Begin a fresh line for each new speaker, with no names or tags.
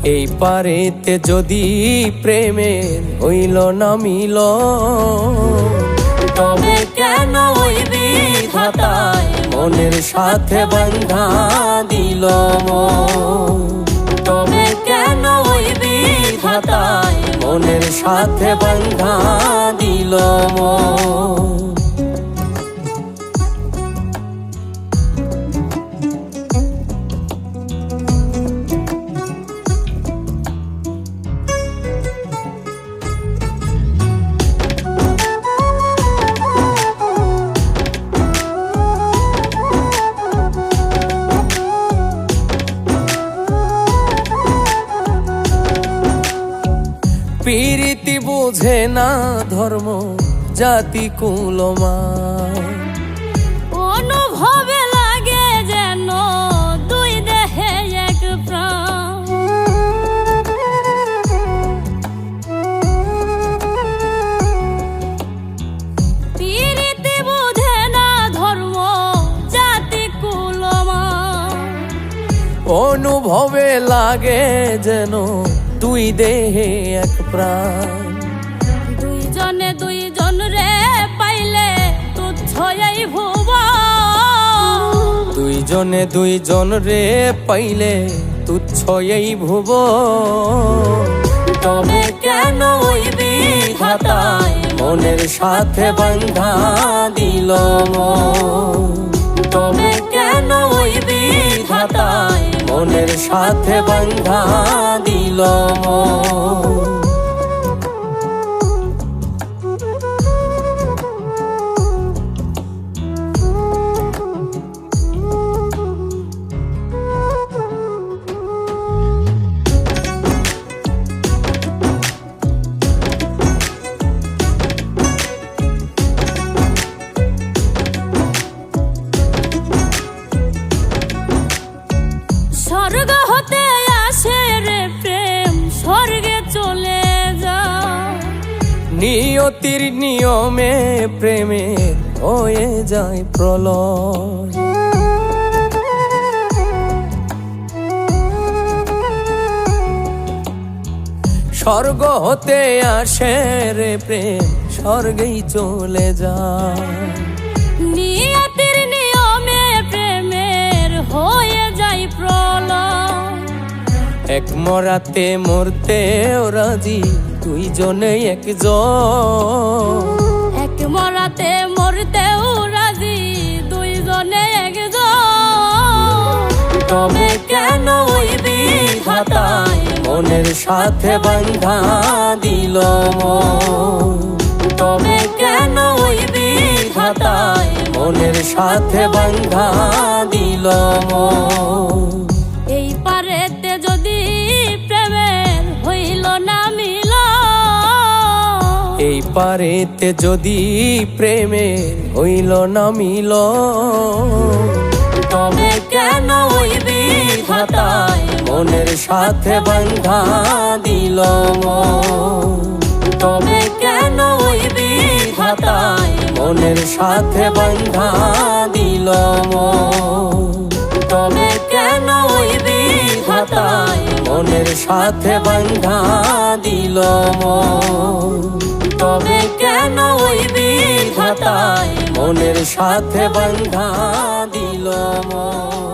এই পারেতে যদি প্রেমের হইল না মিল,
তবে কেন ওই বিধাতায়
মনের সাথে বান্ধা দিল মন।
তবে কেন ওই বিধাতায়
মনের সাথে বান্ধা দিল মন। প্রীতি বুঝে না ধর্ম জাতি কুলমান,
অনুভবে লাগে যেন দুই দেহে এক প্রাণ। প্রীতি বুঝে না ধর্ম জাতি কুলমান,
অনুভবে লাগে যেন দুই দেহে এক প্রাণ।
দুইজনে দুইজন রে পাইলে তুচ্ছ এই ভুবন।
দুইজনে দুইজন রে পাইলে তুচ্ছ এই ভুবন।
তবে কেন ওই বিধাতায়
মনের সাথে বান্ধা দিল মন।
তবে কেন ওই বিধাতায়
মনের সাথে বান্ধা দিল মন।
স্বর্গ হতে আসে রে প্রেম, স্বর্গে চলে যায়।
নিয়তির নিয়মে প্রেমে হয়ে যায় প্রলয়। স্বর্গ হতে আসে রে প্রেম, স্বর্গেই চলে যায়।
নিয়তির নিয়মে প্রেমের হয়ে যায় প্রলয়।
এক মরাতে মরতেও রাজি দুইজনে একজন।
এক মরাতে মরতেও রাজি দুইজনে একজন।
তবে কেন ওই বিধাতায় মনের সাথে বান্ধা দিল মন।
তবে কেন ওই বিধাতায়
মনের সাথে বান্ধা দিল মন।
এই পারেতে যদি প্রেমের হইল না মিল,
এই পারেতে যদি প্রেমের হইল না মিল,
তবে কেন ওই বিধাতায়
মনের সাথে বান্ধা দিল মন।
তবে কেন ওই বিধাতায়
মনের সাথে বান্ধা দিল মন।
তবে কেন ওই বিধাতায়
মনের সাথে বান্ধা দিল মন।
তবে কেন ওই বিধাতায়
মনের সাথে বান্ধা দিল মন।